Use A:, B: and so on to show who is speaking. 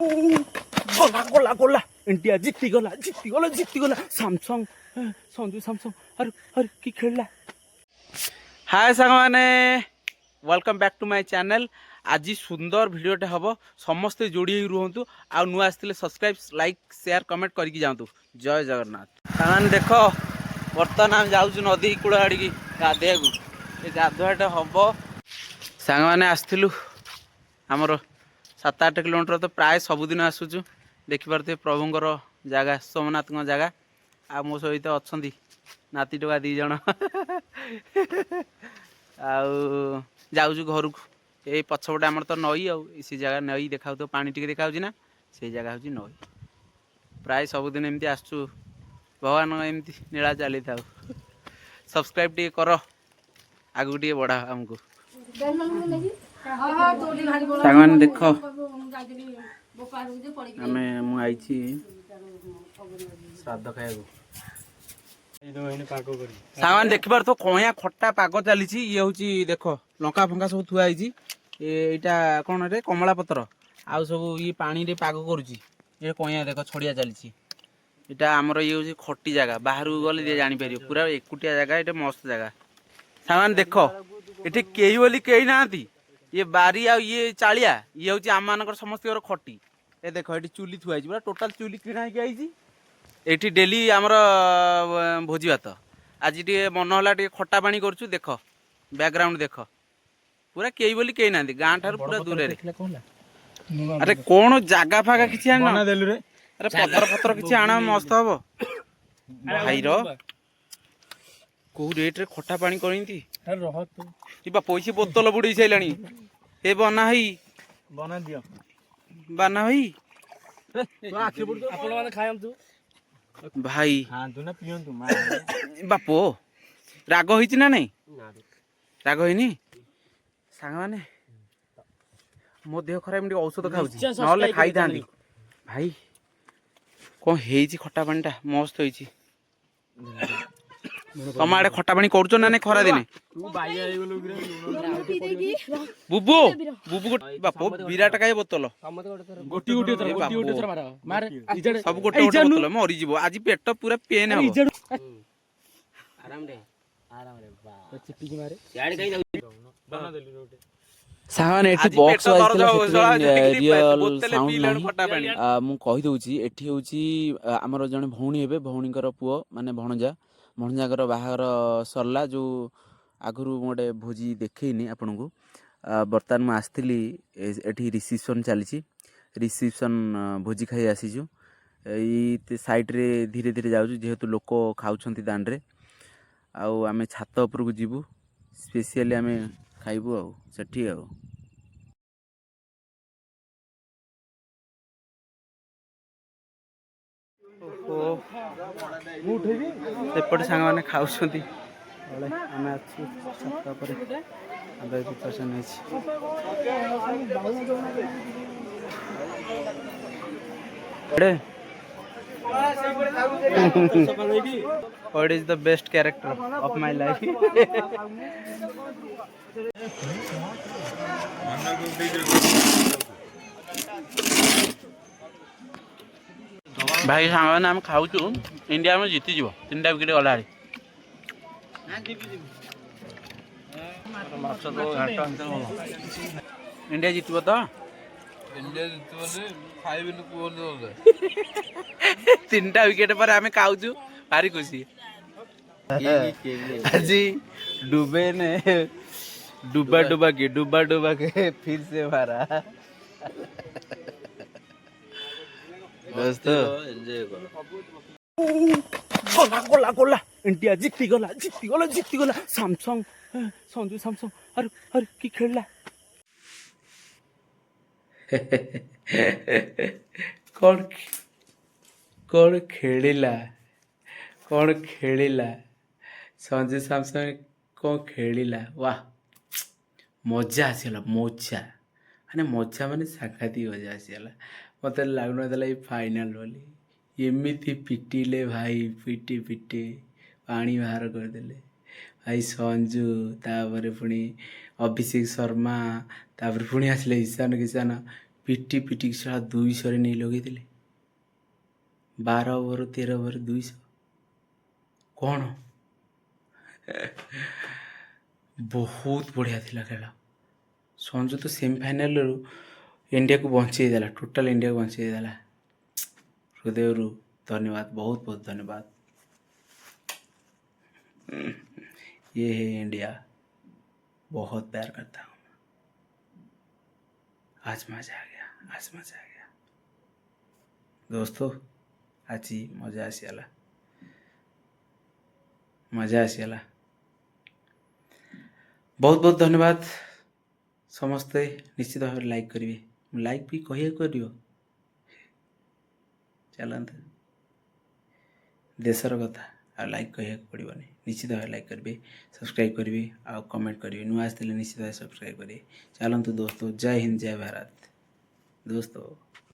A: गला गला गला इंडिया जीतीगला जीतीगला जीतीगला सैमसंग संजू सैमसंग अरे अरे कि खेलला। हाय सांग माने welcome back to my channel. आज सुंदर वीडियोटे हम समस्ते जोड़ी रुहतु आ नुआ आसते सब्सक्राइब लाइक शेयर कमेंट करके जातु। जय जगन्नाथ। सामान देख बर्तमान आम जाऊँ नदी कूल आड़ी गाधे गाधुआटे हम सांग मैंने आसलु आमर 7-8 किलोमीटर तो प्राय सबुदिन आसुचु। देखिपे प्रभुंर जगह सोमनाथ जगह आ मो सहित अच्छा नाती टोका 2 जन आउ घर को ये पछपटे आमर तो नई आई जगह नई देखा तो पानी टी देखा ना से जगह हूँ नई। प्राय सबुदिन एमती आसचु भगवान एमती नीला चली था। सब्सक्राइब टे कर आगू टे बढ़ा आमको सामान देख आम मुझे श्राद्ध खाया सामान देख पार तो कहिया खट्टा पाग चली ये हूँ देख लंका फंका सब थुआई यहाँ कौन रे कमला पत्र आउ सब ये पानी रे पाग करुच्ची ये कहिया देख छड़िया चली यहाँ आमर ये हूँ खटी जगह बाहर गले जापर पूरा एकुटिया जगह ये मस्त जगह। सामान देख ये कई बोली कई ना ये बारी आ ये चालिया ये हूँ आम मान समस्त खटी ये देख ये चुली थुआई पूरा टोटाल चुली किଣା ये डेली आमर भोजी भात आज टे मन है खटा पानी करुँ देख बैकग्राउंड देख पूरा कई बोली कई ना गाँ ठार पूरा दूर। अरे कौन जगह फागा किसी अरे पथर पथर किसी आना मस्त हम भाई कौ रेट रे खटा पानी करती पैसे बोतल बुड़े सारा ए बना बना दियो बना भाई बापो राग होती ना नहीं राग होनी सांग माने मो देह खराब टे औषध खाऊ ना खाई था भाई कौन है खटा पानी टा मस्त होती तुम आड़े खटा पानी कर ना खरा दिने बुबू बुबू बापो विराट काय बोतल सब गोटे बोतल मरीज आज पेट पूरा पेन सामान एठी बॉक्स रियल साउंड नहीं मु कहि दउची एठी होची हमर जने भौणी हेबे भौणीकर पुओ माने भणजा भणजाकर बाहागर सरला जो आगुरु गोटे भोजी देखैनी आपन को बर्तमान मु आस्थिली एठी रिसेप्शन चली रिसेप्शन भोजी खाई आसीजु ये साइड रे धीरे धीरे जाउजु जेहेतु लोक खाउछंती दांड रे आउ आमे छात ऊपर को जीवु स्पेशली आमे खाइबु आउ सेठी आउ सेपटे सांग मैंने खाऊँ आम preparation What is the best character of my life? भाई सांग आम खाऊ इंडिया में जीती जीव 3टा विकेट गला इंडिया जीतब तो इंडिया जीत 3टा विकेट पर आम खाऊ भारी खुशी आज डूबे ने डूबा डूबा के फिर से मारा दोस्तों गला गला गला इंडिया जीतीगला जीतीगला जीतीगला सैमसंग संजू सैमसंग अरे अरे कि खेलला। कौन कौन खेलिला संजू सैमसंग कौन खेलिला वाह मजा आसीगला मजा माने साक्षाती मजा आसीगला मत लगुन ये फाइनाल बोली एमती पिटिले भाई पिटी पिटी पानी बाहर करदे भाई संजू तापर पुणी अभिषेक शर्मा तापर पुणी आसले ईशान किसान ପିଟି ପିଟିକି ସେଟା 200 ନେଇ ଲଗେଇଥିଲେ। 12 ଓଭର 13 ଓଭର 200 କ'ଣ ବହୁତ ବଢ଼ିଆ ଥିଲା ଖେଳ। ସଞ୍ଜୁ ତ ସେମିଫାଇନାଲରୁ ଇଣ୍ଡିଆକୁ ବଞ୍ଚେଇ ଦେଲା, ଟୋଟାଲ ଇଣ୍ଡିଆକୁ ବଞ୍ଚେଇ ଦେଲା। ହୃଦୟରୁ ଧନ୍ୟବାଦ, ବହୁତ ବହୁତ धन्यवाद। ये है इंडिया, बहुत प्यार करता हूँ। आज मजा आ गया, आज मजा आ गया दोस्तों। आज मजा आसीगला, मजा आसीगला। बहुत बहुत धन्यवाद। समस्ते निश्चित भाव लाइक करेंगे, लाइक भी कहे कर चलते देशर कथा आ लाइक कह पड़ोनी। निश्चित भाव लाइक करेंगे, सब्सक्राइब करेंगे, आ कमेंट करेंगे। नुआ आसते निश्चित भाव सब्सक्राइब करेंगे। चलते दोस्तों, जय हिंद जय भारत दोस्तों।